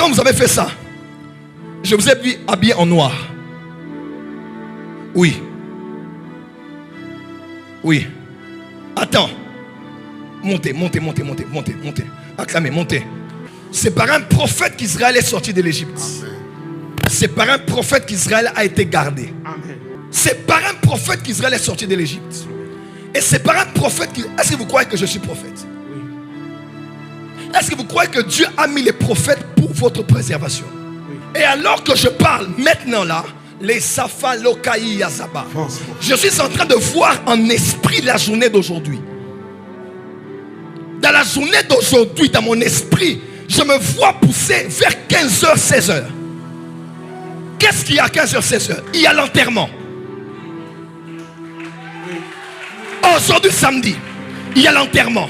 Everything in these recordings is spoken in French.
quand vous avez fait ça, je vous ai vu habillé en noir. Oui. Oui. Attends. Montez. Acclamez, montez. C'est par un prophète qu'Israël est sorti de l'Égypte. C'est par un prophète qu'Israël a été gardé. C'est par un prophète qu'Israël est sorti de l'Égypte. Et c'est par un prophète Est-ce que vous croyez que je suis prophète? Est-ce que vous croyez que Dieu a mis les prophètes pour votre préservation? Et alors que je parle maintenant là, les Safa Lokaï Yazaba, je suis en train de voir en esprit la journée d'aujourd'hui. Dans la journée d'aujourd'hui, dans mon esprit, je me vois pousser vers 15h, 16h. Qu'est-ce qu'il y a à 15h, 16h? Il y a l'enterrement. Aujourd'hui, samedi, il y a l'enterrement.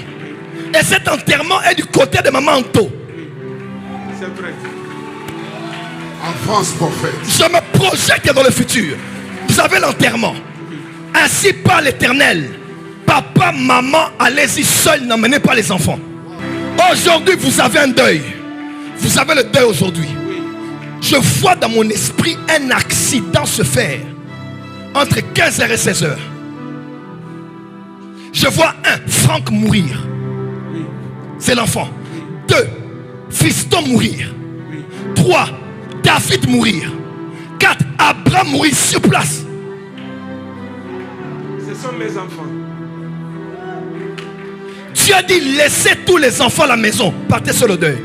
Et cet enterrement est du côté de Maman Anto. C'est vrai. Avance, prophète. Je me projette dans le futur. Vous avez l'enterrement. Ainsi par l'Éternel. Papa, maman, allez-y seul, n'emmenez pas les enfants. Aujourd'hui, vous avez un deuil. Vous avez le deuil aujourd'hui. Je vois dans mon esprit un accident se faire entre 15h et 16h. Je vois Franck mourir. C'est l'enfant. 2, Fiston mourir. 3, David mourir. 4, Abraham mourir sur place. Ce sont mes enfants. Dieu a dit laissez tous les enfants à la maison. Partez sur le deuil.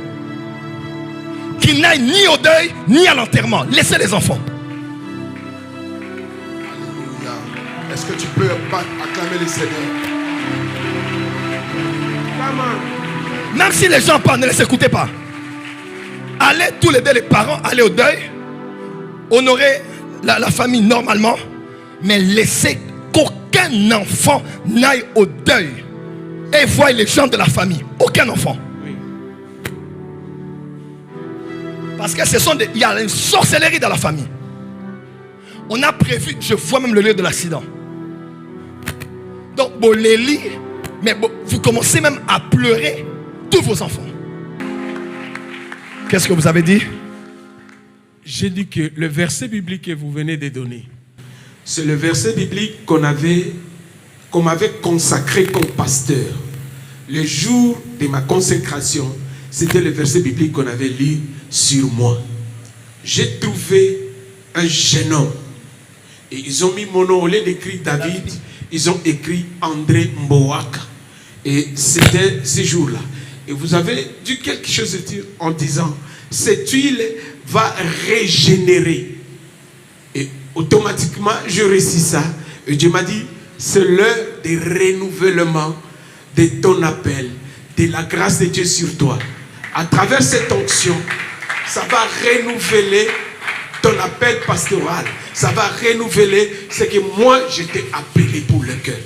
Qu'ils n'aillent ni au deuil ni à l'enterrement. Laissez les enfants. Alléluia. Est-ce que tu peux acclamer le Seigneur? Même si les gens parlent, ne les écoutez pas. Allez tous les deux, les parents, allez au deuil. Honorez la famille normalement. Mais laissez qu'aucun enfant n'aille au deuil. Et voyez les gens de la famille. Aucun enfant. Parce que il y a une sorcellerie dans la famille. On a prévu, je vois même le lieu de l'accident. Donc, bon, les lits, mais bon, vous commencez même à pleurer tous vos enfants. Qu'est-ce que vous avez dit? J'ai dit que le verset biblique que vous venez de donner, c'est le verset biblique qu'on m'avait consacré comme pasteur. Le jour de ma consécration, c'était le verset biblique qu'on avait lu sur moi. J'ai trouvé un jeune homme. Et ils ont mis mon nom au lieu d'écrire David, ils ont écrit André Mboaka. Et c'était ce jour-là. Et vous avez dit quelque chose de dire en disant, cette huile va régénérer. Et automatiquement, je récite ça. Et Dieu m'a dit, c'est l'heure du renouvellement de ton appel, de la grâce de Dieu sur toi. À travers cette onction, ça va renouveler ton appel pastoral. Ça va renouveler ce que moi, je t'ai appelé pour le cœur.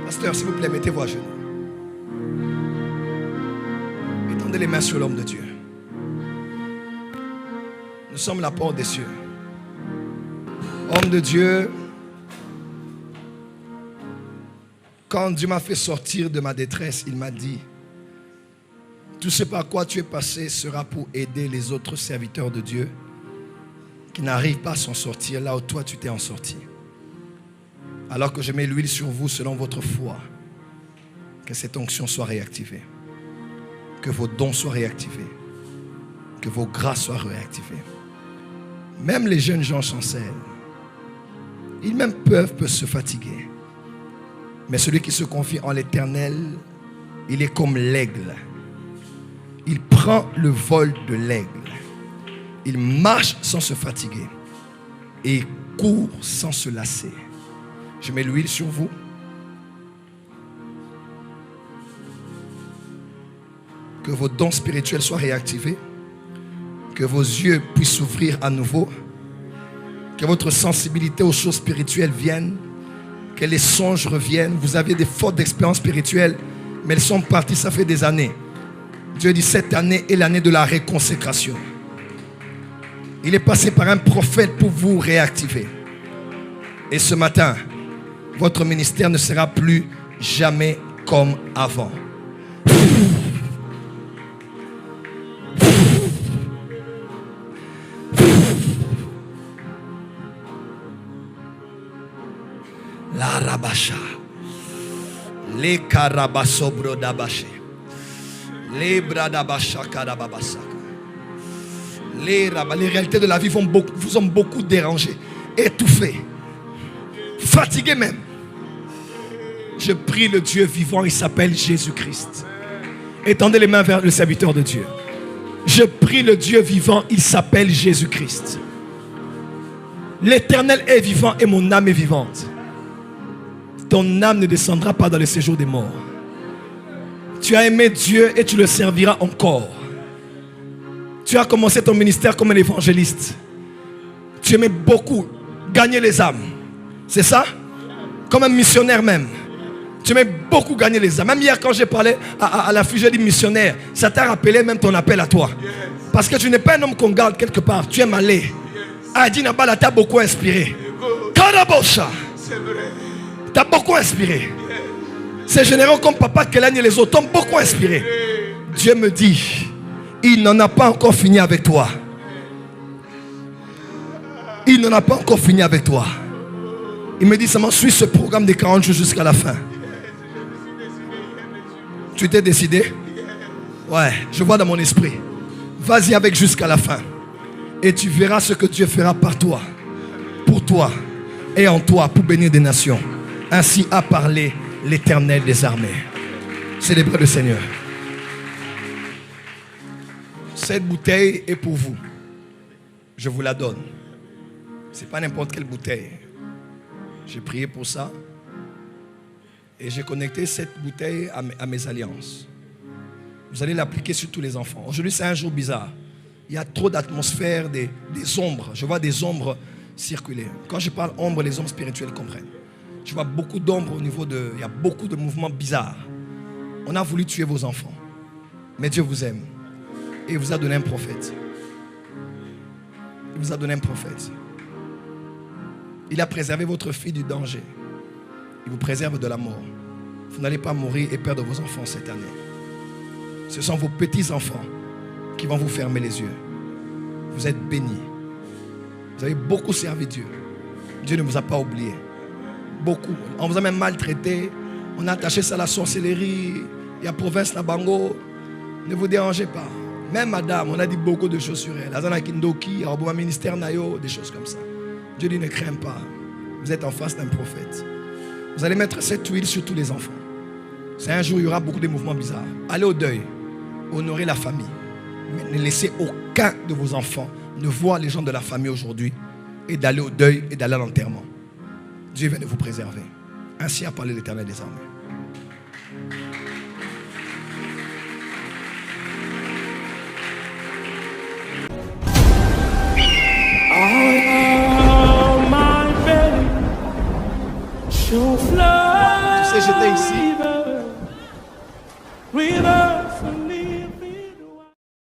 Pasteur, s'il vous plaît, mettez-vous à genoux. Étendez les mains sur l'homme de Dieu. Nous sommes la porte des cieux. Homme de Dieu, quand Dieu m'a fait sortir de ma détresse, il m'a dit, tout ce par quoi tu es passé sera pour aider les autres serviteurs de Dieu qui n'arrivent pas à s'en sortir là où toi tu t'es en sorti. Alors que je mets l'huile sur vous selon votre foi, que cette onction soit réactivée, que vos dons soient réactivés, que vos grâces soient réactivées. Même les jeunes gens chancellent. Ils même peuvent se fatiguer. Mais celui qui se confie en l'Éternel, il est comme l'aigle. Il prend le vol de l'aigle. Il marche sans se fatiguer. Et il court sans se lasser. Je mets l'huile sur vous. Que vos dons spirituels soient réactivés. Que vos yeux puissent s'ouvrir à nouveau. Que votre sensibilité aux choses spirituelles vienne. Que les songes reviennent. Vous avez des fortes d'expérience spirituelle, mais elles sont parties, ça fait des années. Dieu dit cette année est l'année de la réconsécration. Il est passé par un prophète pour vous réactiver. Et ce matin, votre ministère ne sera plus jamais comme avant. La rabasha. Les karabasobro dabaché. Les bradabasha karababasaka. Les réalités de la vie vous ont beaucoup dérangé, étouffé, fatigué même. Je prie le Dieu vivant, il s'appelle Jésus-Christ. Étendez les mains vers le serviteur de Dieu. Je prie le Dieu vivant, il s'appelle Jésus-Christ. L'Éternel est vivant et mon âme est vivante. Ton âme ne descendra pas dans le séjour des morts. Tu as aimé Dieu et tu le serviras encore. Tu as commencé ton ministère comme un évangéliste. Tu aimais beaucoup gagner les âmes. C'est ça? Comme un missionnaire même. Tu aimais beaucoup gagner les âmes. Même hier quand j'ai parlé à la fille, j'ai dit missionnaire. Ça t'a rappelé même ton appel à toi. Parce que tu n'es pas un homme qu'on garde quelque part. Tu aimes aller. Adi Nabala t'a beaucoup inspiré. Karabosha. T'as beaucoup inspiré. Ces généraux comme Papa Kelani et les autres t'ont beaucoup inspiré. Dieu me dit, il n'en a pas encore fini avec toi. Il n'en a pas encore fini avec toi. Il me dit seulement suis ce programme de 40 jours jusqu'à la fin. Tu t'es décidé? Ouais, je vois dans mon esprit. Vas-y avec jusqu'à la fin. Et tu verras ce que Dieu fera par toi, pour toi et en toi pour bénir des nations. Ainsi a parlé l'Éternel des armées. Célébrez le Seigneur. Cette bouteille est pour vous. Je vous la donne. Ce n'est pas n'importe quelle bouteille. J'ai prié pour ça. Et j'ai connecté cette bouteille à mes alliances. Vous allez l'appliquer sur tous les enfants. Aujourd'hui, c'est un jour bizarre. Il y a trop d'atmosphère, des ombres. Je vois des ombres circuler. Quand je parle ombre, les hommes spirituels comprennent. Je vois beaucoup d'ombres au niveau de... Il y a beaucoup de mouvements bizarres. On a voulu tuer vos enfants. Mais Dieu vous aime. Et il vous a donné un prophète. Il vous a donné un prophète. Il a préservé votre fille du danger. Il vous préserve de la mort. Vous n'allez pas mourir et perdre vos enfants cette année. Ce sont vos petits-enfants qui vont vous fermer les yeux. Vous êtes bénis. Vous avez beaucoup servi Dieu. Dieu ne vous a pas oublié. Beaucoup. On vous a même maltraité. On a attaché ça à la sorcellerie. Il y a province Nabango. Ne vous dérangez pas. Même madame, on a dit beaucoup de choses sur elle. Azana Kindoki, Arbouma ministère Nayo, des choses comme ça. Dieu dit ne crains pas. Vous êtes en face d'un prophète. Vous allez mettre cette huile sur tous les enfants. C'est un jour, il y aura beaucoup de mouvements bizarres. Allez au deuil. Honorez la famille. Mais ne laissez aucun de vos enfants ne voir les gens de la famille aujourd'hui et d'aller au deuil et d'aller à l'enterrement. Dieu vient de vous préserver. Ainsi a parlé l'Éternel des armées. Tu sais, j'étais ici.